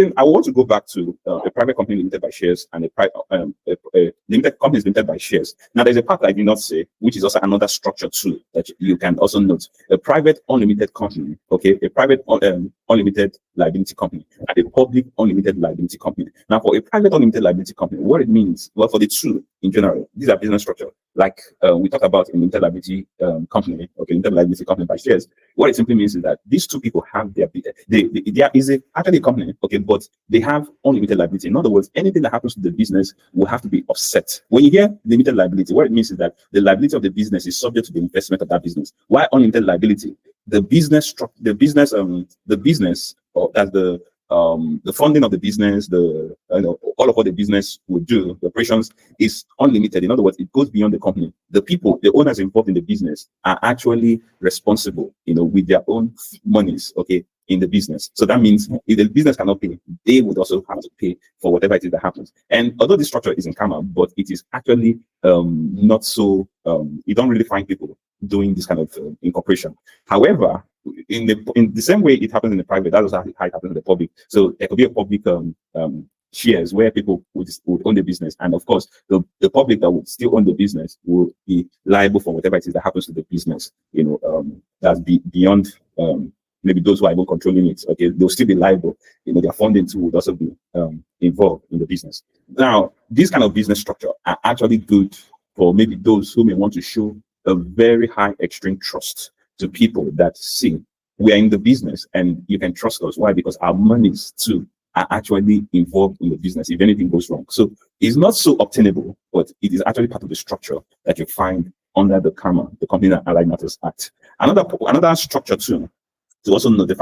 think I want to go back to a private company limited by shares and a limited company is limited by shares. Now, there's a part I did not say, which is also another structure too that you can also note. A private unlimited company, okay, a private unlimited liability company, and a public unlimited liability company. Now, for a private unlimited liability company, what it means, well, for the two in general, these are business structure. Like we talked about a limited liability company, okay, limited liability company by shares. What it simply means is that these two people have there is actually a company, okay, but they have unlimited liability. In other words, anything that happens to the business will have to be offset. When you hear limited liability, what it means is that the liability of the business is subject to the investment of that business. Why unlimited liability? The business, or that's the funding of the business, all of what the business would do, the operations is unlimited. In other words, it goes beyond the company. The people, the owners involved in the business are actually responsible, with their own monies, okay, in the business. So that means if the business cannot pay, they would also have to pay for whatever it is that happens. And although this structure is in Kama, but it is actually not so, you don't really find people doing this kind of incorporation. However, in the same way it happens in the private, that's also how it happens in the public. So there could be a public shares where people would own the business, and of course the public that would still own the business will be liable for whatever it is that happens to the business. That's beyond maybe those who are even controlling it. Okay, they'll still be liable. Their funding too would also be involved in the business. Now, this kind of business structure are actually good for maybe those who may want to show a very high extreme trust to people that see we are in the business and you can trust us. Why? Because our monies too are actually involved in the business if anything goes wrong. So it's not so obtainable, but it is actually part of the structure that you find under the CAMA, the Company and Allied Matters Act. Another structure too to also know the